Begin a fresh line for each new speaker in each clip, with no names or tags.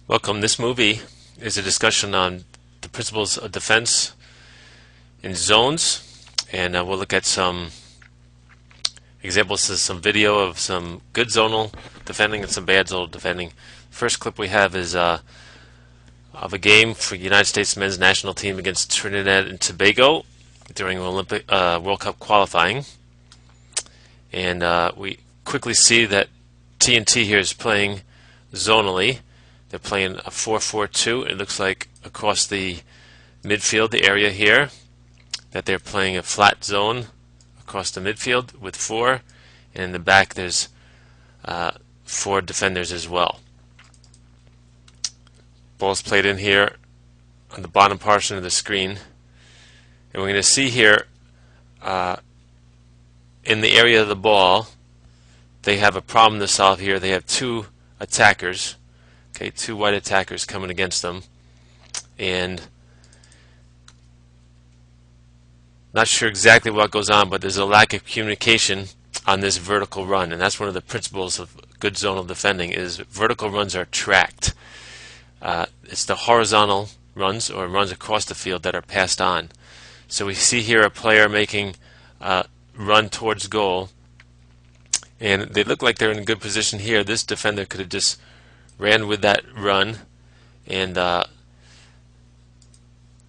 Welcome. This movie is a discussion on the principles of defense in zones, and we'll look at some examples of some video of some good zonal defending and some bad zonal defending. First clip we have is of a game for the United States men's national team against Trinidad and Tobago during Olympic World Cup qualifying, and we quickly see that TNT here is playing zonally. They're playing a 4-4-2. It looks like across the midfield, the area here, that they're playing a flat zone across the midfield with four, and in the back there's four defenders as well. Ball's played in here on the bottom portion of the screen, and we're going to see here in the area of the ball, they have a problem to solve here. They have two attackers. Okay, two white attackers coming against them, and not sure exactly what goes on, but there's a lack of communication on this vertical run, and that's one of the principles of good zonal defending. Is vertical runs are tracked. It's the horizontal runs or runs across the field that are passed on. So we see here a player making a run towards goal, and they look like they're in a good position here. This defender could have just ran with that run and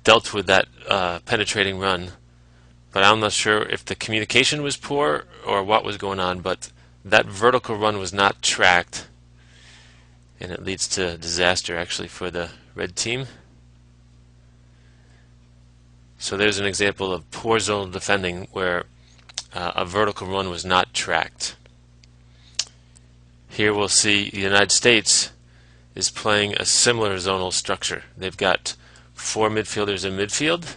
dealt with that penetrating run, but I'm not sure if the communication was poor or what was going on, but that vertical run was not tracked, and it leads to disaster actually for the red team. So there's an example of poor zonal defending where a vertical run was not tracked. Here we'll see the United States is playing a similar zonal structure. They've got four midfielders in midfield.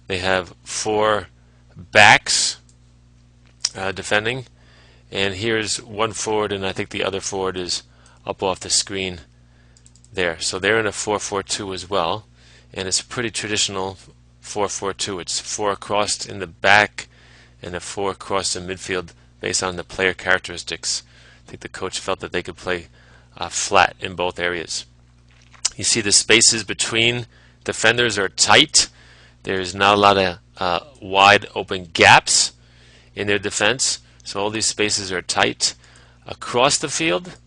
They have four backs defending, and here's one forward, and I think the other forward is up off the screen there. So they're in a 4-4-2 as well, and it's a pretty traditional 4-4-2. It's four across in the back and a four across in midfield based on the player characteristics. I think the coach felt that they could play flat in both areas. You see the spaces between defenders are tight. There's not a lot of wide open gaps in their defense, so all these spaces are tight across the field,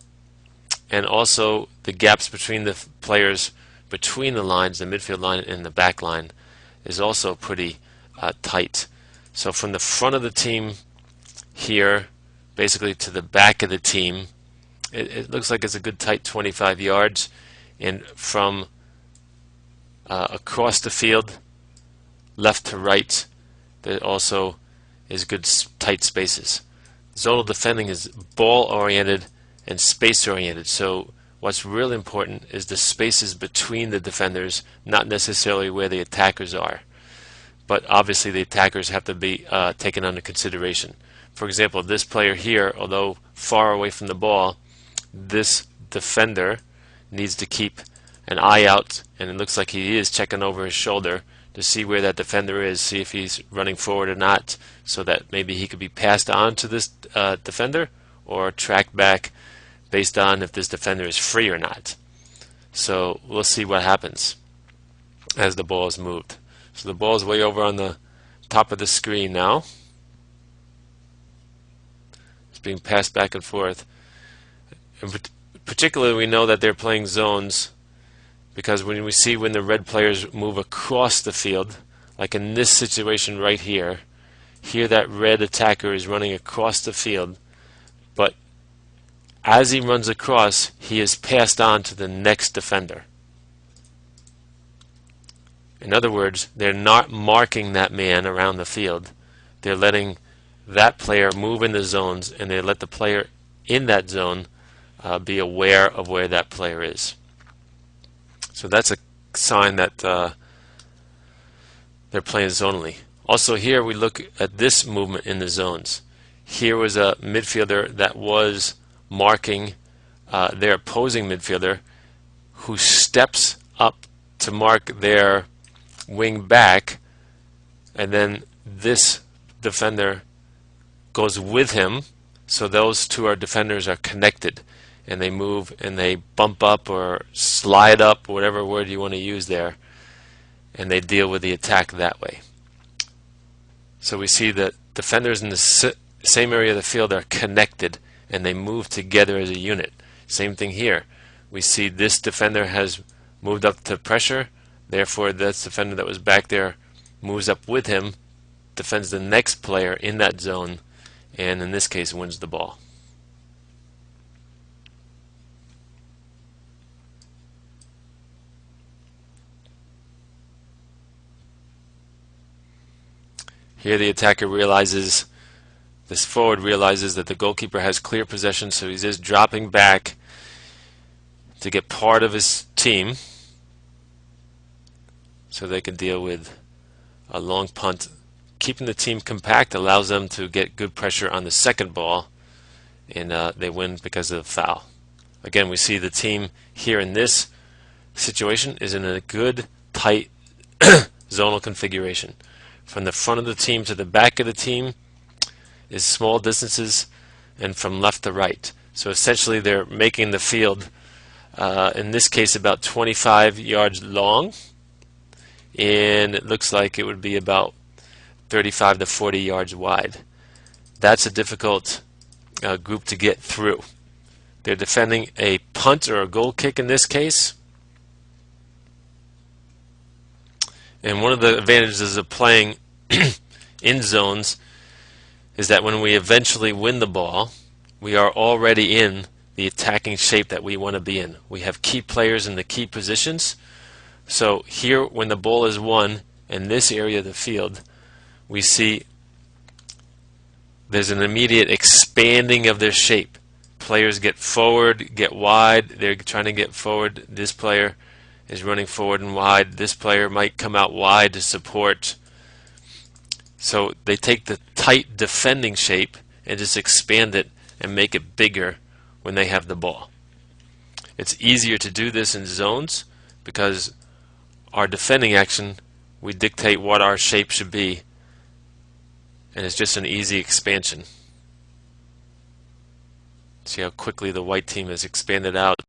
and also the gaps between the players between the lines, the midfield line and the back line, is also pretty tight. So from the front of the team here basically to the back of the team, it looks like it's a good tight 25 yards, and from across the field left to right there also is good tight spaces. Zonal defending is ball oriented and space oriented, so what's really important is the spaces between the defenders, not necessarily where the attackers are, but obviously the attackers have to be taken under consideration. For example, this player here, although far away from the ball, this defender needs to keep an eye out, and it looks like he is checking over his shoulder to see where that defender is, see if he's running forward or not, so that maybe he could be passed on to this defender or tracked back based on if this defender is free or not. So we'll see what happens as the ball is moved. So the ball is way over on the top of the screen now. It's being passed back and forth. And particularly we know that they're playing zones because when we see when the red players move across the field, like in this situation right here, here that red attacker is running across the field, but as he runs across, he is passed on to the next defender. In other words, they're not marking that man around the field. They're letting that player move in the zones, and they let the player in that zone be aware of where that player is. So that's a sign that they're playing zonally. Also here we look at this movement in the zones. Here was a midfielder that was marking their opposing midfielder, who steps up to mark their wing back, and then this defender goes with him, so those two defenders are connected. and they move and they bump up or slide up, whatever word you want to use there, and they deal with the attack that way. So we see that defenders in the same area of the field are connected and they move together as a unit. Same thing here. We see this defender has moved up to pressure, therefore this defender that was back there moves up with him, defends the next player in that zone, and in this case wins the ball. Here the attacker realizes, this forward realizes that the goalkeeper has clear possession, so he's just dropping back to get part of his team so they can deal with a long punt. Keeping the team compact allows them to get good pressure on the second ball, and they win because of the foul. Again, we see the team here in this situation is in a good, tight zonal configuration. From the front of the team to the back of the team is small distances, and from left to right. So essentially they're making the field, in this case, about 25 yards long, and it looks like it would be about 35 to 40 yards wide. That's a difficult group to get through. They're defending a punt or a goal kick in this case. And one of the advantages of playing in zones is that when we eventually win the ball, we are already in the attacking shape that we want to be in. We have key players in the key positions. So here, when the ball is won in this area of the field, we see there's an immediate expanding of their shape. Players get forward, get wide. They're trying to get forward. This player is running forward and wide. This player might come out wide to support. So they take the tight defending shape and just expand it and make it bigger when they have the ball. It's easier to do this in zones because our defending action, we dictate what our shape should be, and it's just an easy expansion. See how quickly the white team has expanded out.